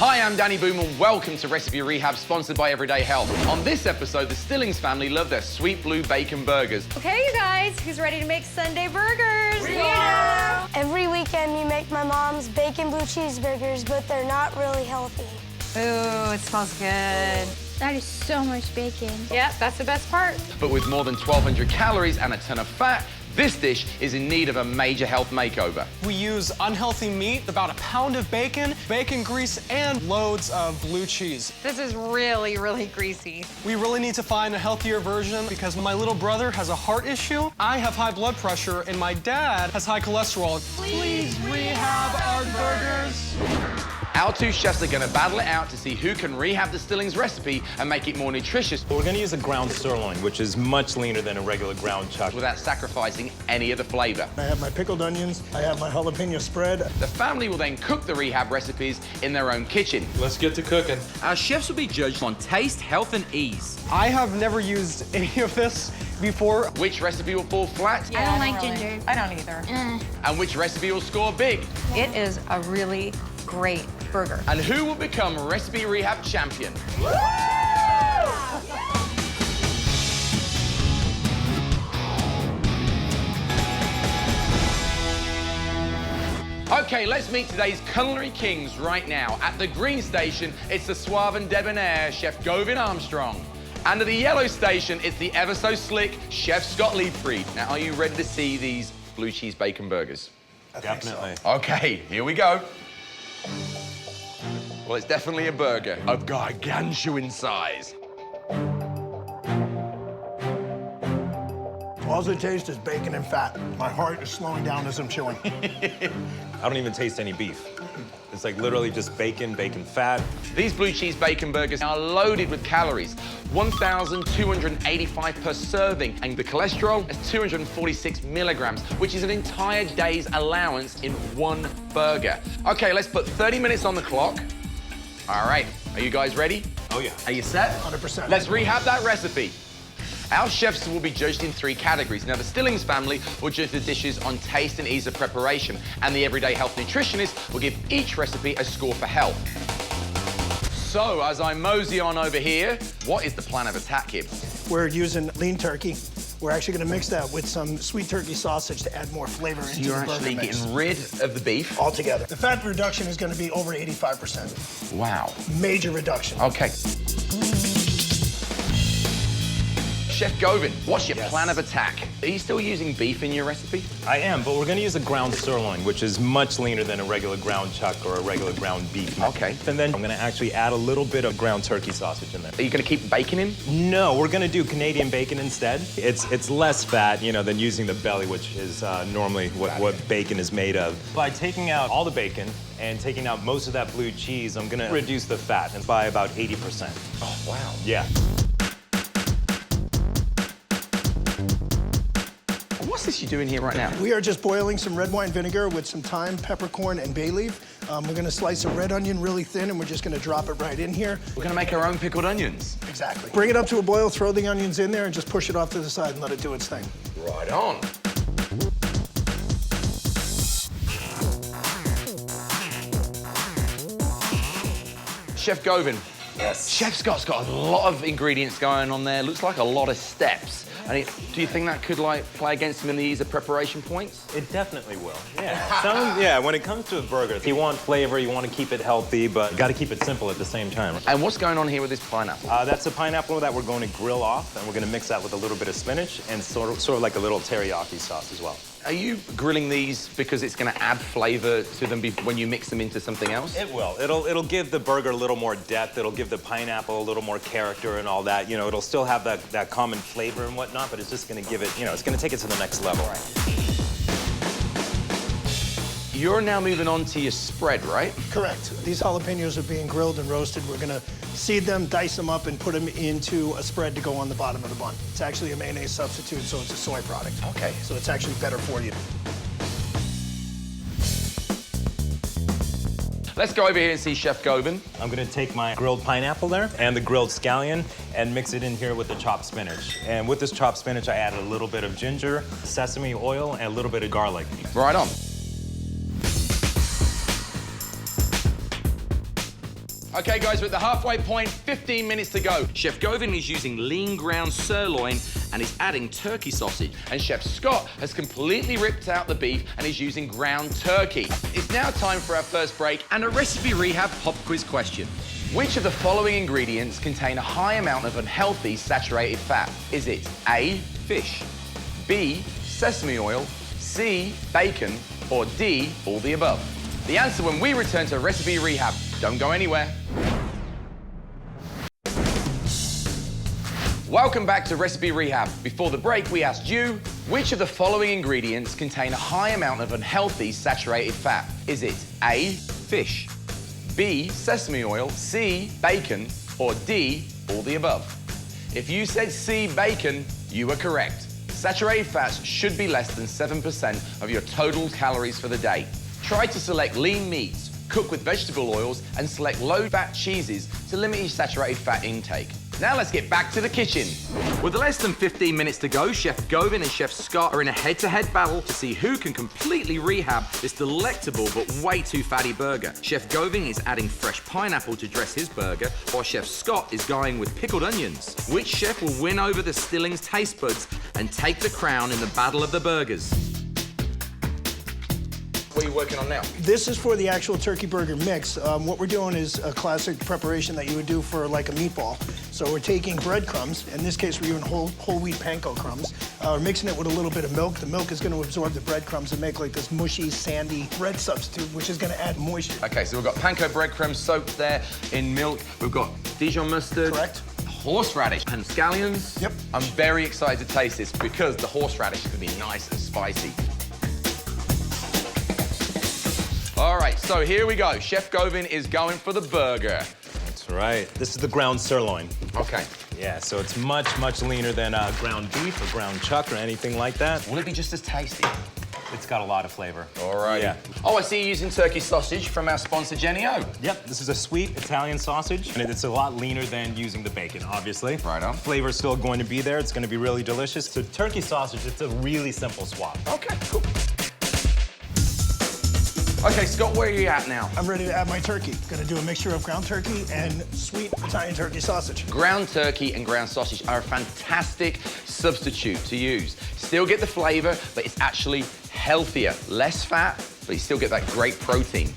Hi, I'm Danny Boom and welcome to Recipe Rehab, sponsored by Everyday Health. On this episode, the Stillings family love their sweet blue bacon burgers. Okay, you guys, who's ready to make Sunday burgers? Yeah! Every weekend we make my mom's bacon blue cheeseburgers, but they're not really healthy. Ooh, it smells good. That is so much bacon. Yeah, that's the best part. But with more than 1,200 calories and a ton of fat, this dish is in need of a major health makeover. We use unhealthy meat, about a pound of bacon grease, and loads of blue cheese. This is really, really greasy. We really need to find a healthier version because my little brother has a heart issue, I have high blood pressure, and my dad has high cholesterol. Please rehab our burgers. Our two chefs are going to battle it out to see who can rehab the Stillings recipe and make it more nutritious We're going to use a ground sirloin, which is much leaner than a regular ground chuck. without sacrificing any of the flavor. I have my pickled onions, I have my jalapeno spread. The family will then cook the rehab recipes in their own kitchen. Let's get to cooking. Our chefs will be judged on taste, health, and ease. I have never used any of this before. Which recipe will fall flat, I don't like ginger. I don't either. and which recipe will score big. It is a really great burger. And who will become Recipe Rehab champion? Okay, let's meet today's culinary kings right now. At the green station, it's the suave and debonair Chef Govend Armstrong. And at the yellow station, it's the ever so slick Chef Scott Leibfried. Now, are you ready to see these blue cheese bacon burgers? Definitely. Okay, here we go. Well, it's definitely a burger of gargantuan size. All it tastes is bacon and fat. My heart is slowing down as I'm chewing. I don't even taste any beef. It's like literally just bacon, bacon fat. These blue cheese bacon burgers are loaded with calories, 1,285 per serving, and the cholesterol is 246 milligrams, which is an entire day's allowance in one burger. Okay, let's put 30 minutes on the clock. All right, are you guys ready? Oh, yeah. Are you set? 100%. Let's rehab that recipe. Our chefs will be judged in 3 categories. Now, the Stillings family will judge the dishes on taste and ease of preparation, and the Everyday Health nutritionist will give each recipe a score for health. So, as I mosey on over here, what is the plan of attack, Gibbs? We're using lean turkey. We're actually gonna mix that with some sweet turkey sausage to add more flavor into You're the burger actually mix. getting rid of the beef? Altogether. The fat reduction is gonna be over 85%. Wow. Major reduction. Okay. Chef Govend, what's your Yes. plan of attack? Are you still using beef in your recipe? I am, but we're going to use a ground sirloin, which is much leaner than a regular ground chuck or a regular ground beef. Okay. And then I'm going to actually add a little bit of ground turkey sausage in there. Are you going to keep bacon in? No, we're going to do Canadian bacon instead. It's less fat, you know, than using the belly, which is normally what bacon is made of. By taking out all the bacon and taking out most of that blue cheese, I'm going to reduce the fat by about 80%. Oh, wow. Yeah. What's this you're doing here right now? We are just boiling some red wine vinegar with some thyme, peppercorn, and bay leaf. We're gonna slice a red onion really thin, and we're just gonna drop it right in here. We're going to make our own pickled onions. Exactly. Bring it up to a boil, throw the onions in there, and just push it off to the side and let it do its thing. Right on. Chef Govend. Yes. Chef Scott's got a lot of ingredients going on there. Looks like a lot of steps. And do you think that could play against him in the ease of preparation points? It definitely will. Yeah. When it comes to a burger, you want flavor, you want to keep it healthy, but you got to keep it simple at the same time. And what's going on here with this pineapple? That's a pineapple that we're going to grill off, and we're going to mix that with a little bit of spinach and sort of like a little teriyaki sauce as well. Are you grilling these because it's going to add flavor to them when you mix them into something else? It will. It'll give the burger a little more depth. It'll give the pineapple a little more character and all that. You know, it'll still have that common flavor and whatnot, but it's just going to give it, you know, it's going to take it to the next level. You're now moving on to your spread, right? Correct. These jalapenos are being grilled and roasted. We're gonna seed them, dice them up, and put them into a spread to go on the bottom of the bun. It's actually a mayonnaise substitute, so it's a soy product. Okay. So it's actually better for you. Let's go over here and see Chef Govend. I'm going to take my grilled pineapple there and the grilled scallion and mix it in here with the chopped spinach. And with this chopped spinach, I added a little bit of ginger, sesame oil, and a little bit of garlic. Right on. Okay, guys, we're at the halfway point, 15 minutes to go. Chef Govend is using lean ground sirloin and is adding turkey sausage. And Chef Scott has completely ripped out the beef and is using ground turkey. It's now time for our first break and a recipe rehab pop quiz question. Which of the following ingredients contain a high amount of unhealthy saturated fat? Is it A, fish, B, sesame oil, C, bacon, or D, all the above? The answer when we return to Recipe Rehab. Don't go anywhere. Welcome back to Recipe Rehab. Before the break, we asked you, which of the following ingredients contain a high amount of unhealthy saturated fat? Is it A, fish, B, sesame oil, C, bacon, or D, all the above? If you said C, bacon, you were correct. Saturated fats should be less than 7% of your total calories for the day. Try to select lean meats, cook with vegetable oils, and select low-fat cheeses to limit your saturated fat intake. Now let's get back to the kitchen. With less than 15 minutes to go, Chef Govend and Chef Scott are in a head-to-head battle to see who can completely rehab this delectable but way too fatty burger. Chef Govend is adding fresh pineapple to dress his burger, while Chef Scott is going with pickled onions. Which chef will win over the Stillings taste buds and take the crown in the battle of the burgers? What are you working on now? This is for the actual turkey burger mix. What we're doing is a classic preparation that you would do for like a meatball. So we're taking breadcrumbs. In this case, we're using whole wheat panko crumbs. We're mixing it with a little bit of milk. The milk is going to absorb the breadcrumbs and make like this mushy, sandy bread substitute, which is going to add moisture. Okay, so we've got panko breadcrumbs soaked there in milk. We've got Dijon mustard. Correct. Horseradish and scallions. Yep. I'm very excited to taste this because the horseradish is going to be nice and spicy. All right, so here we go. Chef Govend is going for the burger. That's right. This is the ground sirloin. Okay. Yeah, so it's much, much leaner than ground beef or ground chuck or anything like that. Will it be just as tasty? It's got a lot of flavor. All right. Yeah. Oh, I see you using turkey sausage from our sponsor, Jennie-O. Yep, this is a sweet Italian sausage, and it's a lot leaner than using the bacon, obviously. Right on. Flavor's still going to be there. It's going to be really delicious. So turkey sausage, it's a really simple swap. Okay, cool. Okay, Scott, where are you at now? I'm ready to add my turkey. Gonna do a mixture of ground turkey and sweet Italian turkey sausage. Ground turkey and ground sausage are a fantastic substitute to use. Still get the flavor, but it's actually healthier. Less fat, but you still get that great protein.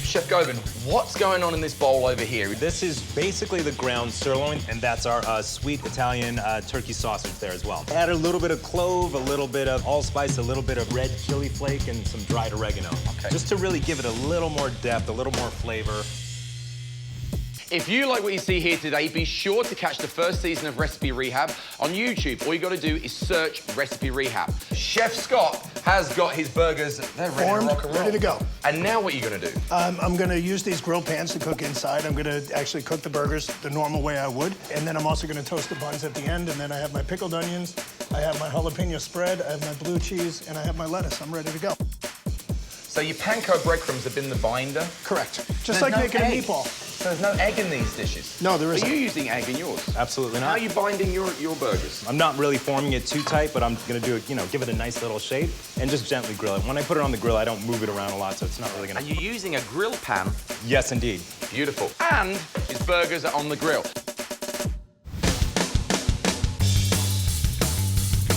Chef Govend, what's going on in this bowl over here? This is basically the ground sirloin, and that's our sweet Italian turkey sausage there as well. Add a little bit of clove, a little bit of allspice, a little bit of red chili flake, and some dried oregano. Okay. Just to really give it a little more depth, a little more flavor. If you like what you see here today, be sure to catch the first season of Recipe Rehab on YouTube. All you got to do is search Recipe Rehab. Chef Scott has got his burgers, they're ready Formed, to rock and roll. ready to go. And now what are you going to do? I'm gonna use these grill pans to cook inside. I'm gonna actually cook the burgers the normal way I would. And then I'm also gonna toast the buns at the end. And then I have my pickled onions, I have my jalapeno spread, I have my blue cheese, and I have my lettuce. I'm ready to go. So your panko breadcrumbs have been the binder? Correct. Just There's like no making egg. a meatball. So there's no egg in these dishes? No, there isn't. Are you using egg in yours? Absolutely not. How are you binding your burgers? I'm not really forming it too tight, but I'm gonna do it, give it a nice little shape and just gently grill it. When I put it on the grill, I don't move it around a lot, so it's not really gonna... Are you using a grill pan? Yes, indeed. Beautiful. And his burgers are on the grill.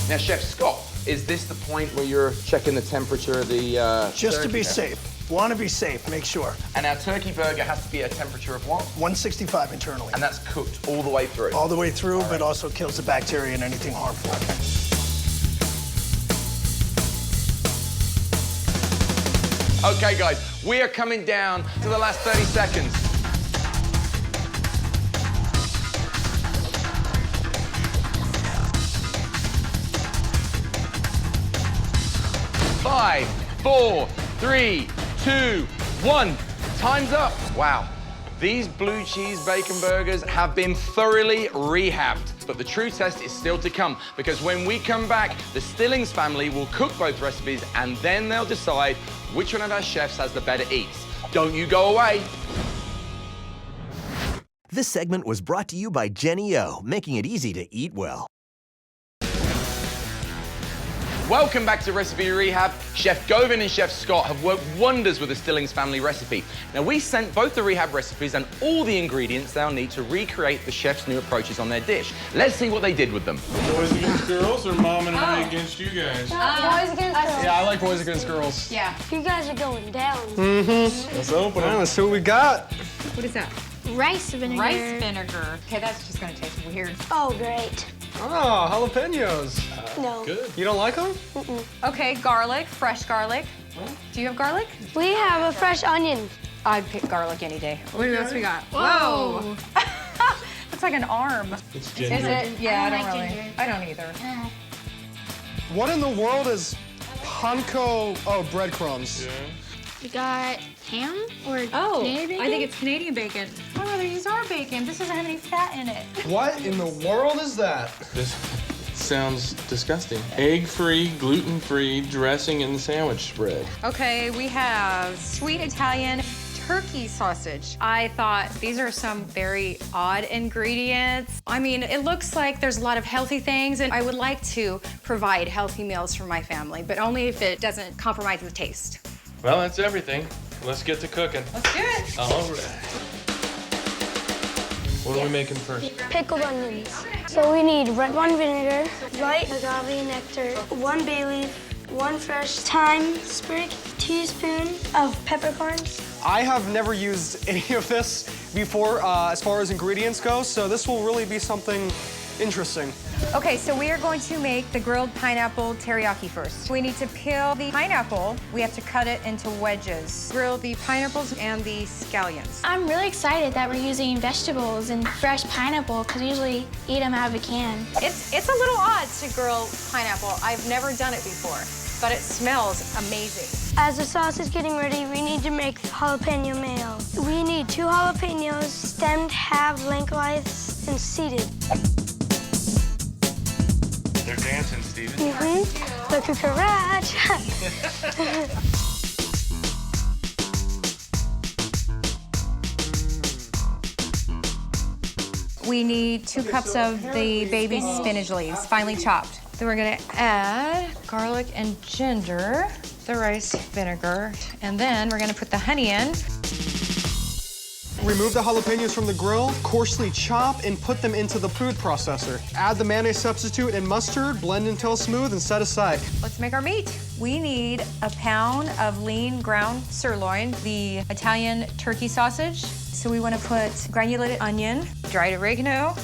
Now, Chef Scott, is this the point where you're checking the temperature of the Just to turkey be now? safe. Want to be safe, make sure. And our turkey burger has to be at a temperature of what? 165 internally. And that's cooked all the way through? All the way through, but also kills the bacteria and anything harmful. Okay, guys, we are coming down to the last 30 seconds. Five, four, three, two, one. Time's up. Wow. These blue cheese bacon burgers have been thoroughly rehabbed. But the true test is still to come, because when we come back, the Stillings family will cook both recipes and then they'll decide which one of our chefs has the better eats. Don't you go away. This segment was brought to you by Jennie-O, making it easy to eat well. Welcome back to Recipe Rehab. Chef Govend and Chef Scott have worked wonders with the Stillings family recipe. Now, we sent both the Rehab recipes and all the ingredients they'll need to recreate the chef's new approaches on their dish. Let's see what they did with them. Boys against girls or mom and I against you guys? Boys against girls. Yeah, I like boys against girls. Yeah. You guys are going down. Let's open Well, them. let's see what we got. What is that? Rice vinegar. Rice vinegar. Okay, that's just gonna taste weird. Oh, great. Oh, jalapenos. No. Good. You don't like them? Okay, garlic, fresh garlic. Do you have garlic? We have a fresh onion. I'd pick garlic any day. What else we got? Whoa. Looks like an arm. It's Is ginger. it? Yeah, I I don't don't like really. ginger. I don't either. What in the world is panko? Oh, breadcrumbs. We got ham or Oh, Canadian bacon? I think it's Canadian bacon. I'd rather use our bacon. This doesn't have any fat in it. What in the world is that? This sounds disgusting. Egg-free, gluten-free dressing in the sandwich spread. Okay, we have sweet Italian turkey sausage. I thought these are some very odd ingredients. I mean, it looks like there's a lot of healthy things, and I would like to provide healthy meals for my family, but only if it doesn't compromise the taste. Well, that's everything. Let's get to cooking. Let's do it. All right. What are we making first? Pickled onions. So we need red wine vinegar, light agave nectar, 1 bay leaf, 1 fresh thyme sprig, teaspoon of peppercorns. I have never used any of this before as far as ingredients go, so this will really be something interesting. Okay, so we are going to make the grilled pineapple teriyaki first. We need to peel the pineapple. We have to cut it into wedges. Grill the pineapples and the scallions. I'm really excited that we're using vegetables and fresh pineapple because we usually eat them out of a can. It's a little odd to grill pineapple. I've never done it before, but it smells amazing. As the sauce is getting ready, we need to make jalapeno mayo. We need 2 jalapenos, stemmed, halved, lengthwise, and seeded. They're dancing, Steven. Look at garage. We need 2 cups of the baby spinach leaves, finely chopped. Then we're gonna add garlic and ginger, the rice vinegar, and then we're gonna put the honey in. Remove the jalapenos from the grill, coarsely chop, and put them into the food processor. Add the mayonnaise substitute and mustard, blend until smooth, and set aside. Let's make our meat. We need a pound of lean ground sirloin, the Italian turkey sausage. So we want to put granulated onion, dried oregano,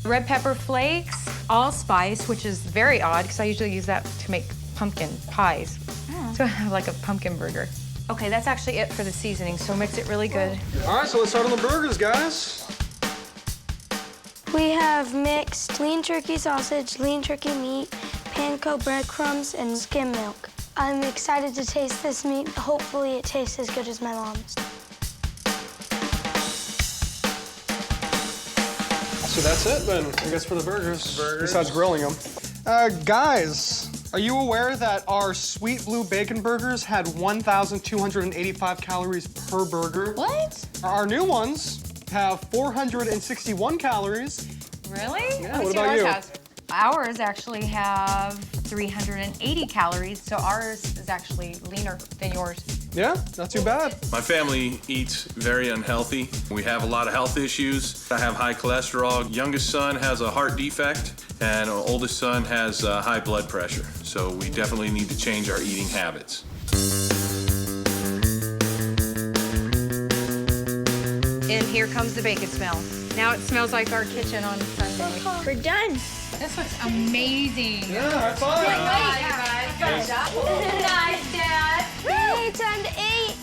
red pepper flakes, allspice, which is very odd because I usually use that to make pumpkin pies. So I have like a pumpkin burger. Okay, that's actually it for the seasoning, so mix it really good. All right, so let's start on the burgers, guys. We have mixed lean turkey sausage, lean turkey meat, panko breadcrumbs, and skim milk. I'm excited to taste this meat. Hopefully it tastes as good as my mom's. So that's it then, I guess, for the burgers. Besides grilling them. Guys, are you aware that our sweet blue bacon burgers had 1,285 calories per burger? What? Our new ones have 461 calories. Really? Yeah, Let me what see about ours you? has. Ours actually have 380 calories, so ours is actually leaner than yours. Yeah, not too bad. My family eats very unhealthy. We have a lot of health issues. I have high cholesterol. Youngest son has a heart defect, and our oldest son has high blood pressure. So we definitely need to change our eating habits. And here comes the bacon smell. Now it smells like our kitchen on Sunday. We're done. This looks amazing. Yeah, high five. Good job. Nice, Dad. Yay, time to eat.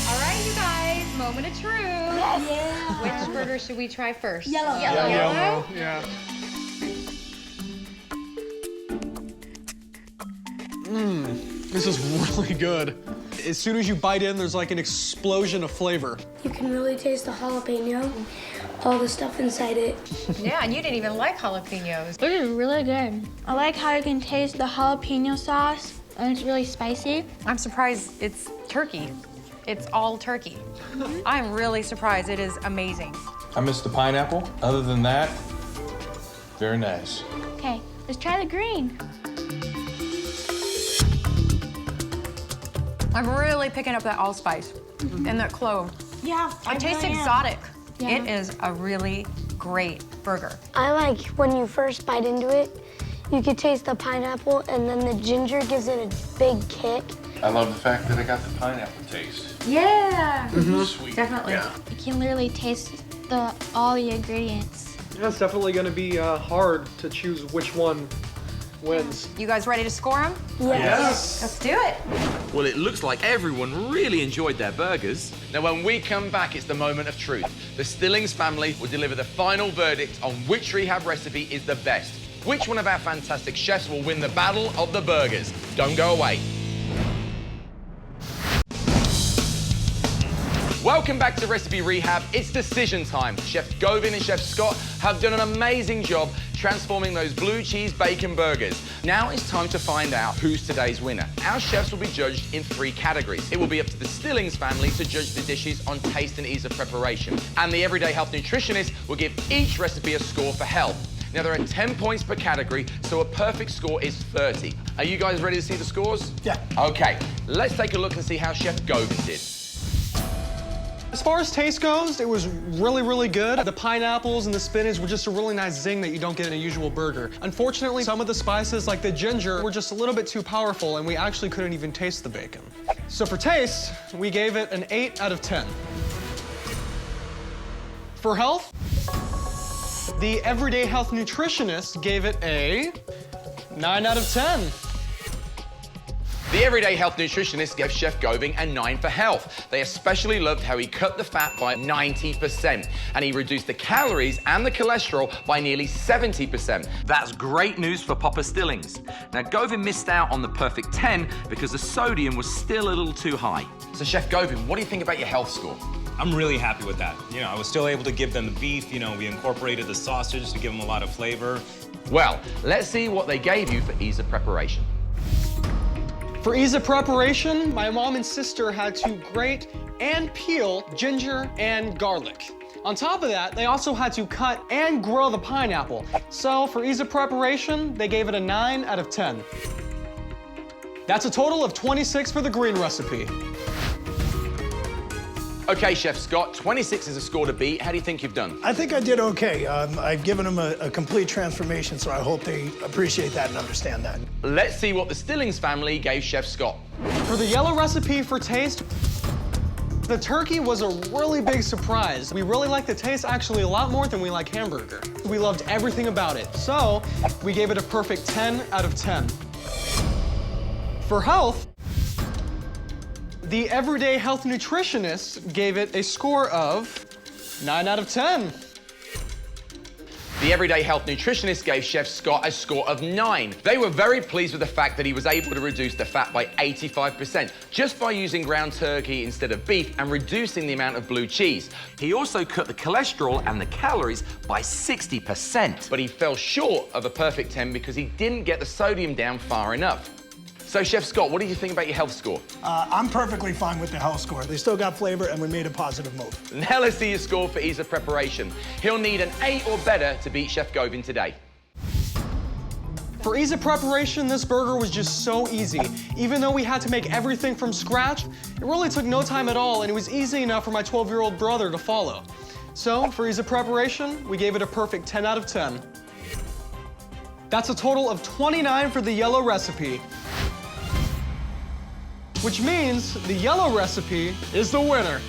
All right, you guys, moment of truth. Yeah. Which burger should we try first? Yellow. Yellow, yeah. This is really good. As soon as you bite in, there's like an explosion of flavor. You can really taste the jalapeno, all the stuff inside it. Yeah, and you didn't even like jalapenos. This is really good. I like how you can taste the jalapeno sauce, and it's really spicy. I'm surprised it's turkey. It's all turkey. I'm really surprised. It is amazing. I missed the pineapple. Other than that, very nice. Okay. Let's try the green. I'm really picking up that allspice and that clove. Yeah, It tastes really am. exotic. Yeah. It is a really great burger. I like when you first bite into it, you could taste the pineapple and then the ginger gives it a big kick. I love the fact that I got the pineapple taste. Yeah, Sweet. definitely. Yeah. You can literally taste all the ingredients. Yeah, it's definitely going to be hard to choose which one wins. You guys ready to score them? Yes. Let's do it. Well, it looks like everyone really enjoyed their burgers. Now, when we come back, it's the moment of truth. The Stillings family will deliver the final verdict on which Rehab recipe is the best. Which one of our fantastic chefs will win the battle of the burgers? Don't go away. Welcome back to Recipe Rehab. It's decision time. Chef Govend and Chef Scott have done an amazing job transforming those blue cheese bacon burgers. Now it's time to find out who's today's winner. Our chefs will be judged in 3 categories. It will be up to the Stillings family to judge the dishes on taste and ease of preparation. And the everyday health nutritionist will give each recipe a score for health. Now, there are 10 points per category, so a perfect score is 30. Are you guys ready to see the scores? Yeah. Okay, let's take a look and see how Chef Govend did. As far as taste goes, it was really, really good. The pineapples and the spinach were just a really nice zing that you don't get in a usual burger. Unfortunately, some of the spices, like the ginger, were just a little bit too powerful, and we actually couldn't even taste the bacon. So for taste, we gave it an 8 out of 10. For health, the everyday health nutritionist gave it a 9 out of 10. The everyday health nutritionist gave Chef Govend a 9 for health. They especially loved how he cut the fat by 90%, and he reduced the calories and the cholesterol by nearly 70%. That's great news for Papa Stillings. Now, Govend missed out on the perfect 10 because the sodium was still a little too high. So, Chef Govend, what do you think about your health score? I'm really happy with that. You know, I was still able to give them the beef. You know, we incorporated the sausage to give them a lot of flavor. Well, let's see what they gave you for ease of preparation. For ease of preparation, my mom and sister had to grate and peel ginger and garlic. On top of that, they also had to cut and grill the pineapple. So for ease of preparation, they gave it a 9 out of 10. That's a total of 26 for the green recipe. Okay, Chef Scott, 26 is a score to beat. How do you think you've done? I think I did okay. I've given them a complete transformation, so I hope they appreciate that and understand that. Let's see what the Stillings family gave Chef Scott. For the yellow recipe for taste, the turkey was a really big surprise. We really like the taste actually a lot more than we like hamburger. We loved everything about it, so we gave it a perfect 10 out of 10. For health, the everyday health nutritionist gave it a score of 9 out of 10. The everyday health nutritionist gave Chef Scott a score of 9. They were very pleased with the fact that he was able to reduce the fat by 85% just by using ground turkey instead of beef and reducing the amount of blue cheese. He also cut the cholesterol and the calories by 60%. But he fell short of a perfect 10 because he didn't get the sodium down far enough. So, Chef Scott, what do you think about your health score? I'm perfectly fine with the health score. They still got flavor, and we made a positive move. Now let's see your score for ease of preparation. He'll need an 8 or better to beat Chef Govend today. For ease of preparation, this burger was just so easy. Even though we had to make everything from scratch, it really took no time at all, and it was easy enough for my 12-year-old brother to follow. So, for ease of preparation, we gave it a perfect 10 out of 10. That's a total of 29 for the yellow recipe, which means the yellow recipe is the winner.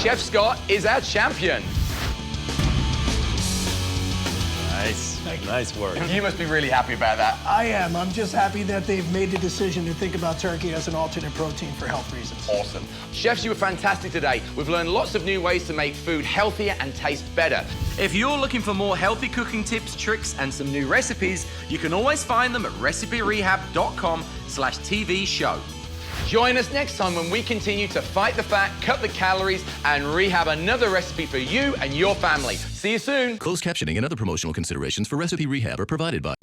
Chef Scott is our champion. Nice, nice work. You must be really happy about that. I am. I'm just happy that they've made the decision to think about turkey as an alternate protein for health reasons. Awesome. Chefs, you were fantastic today. We've learned lots of new ways to make food healthier and taste better. If you're looking for more healthy cooking tips, tricks, and some new recipes, you can always find them at reciperehab.com/TV show. Join us next time when we continue to fight the fat, cut the calories, and rehab another recipe for you and your family. See you soon. Closed captioning and other promotional considerations for Recipe Rehab are provided by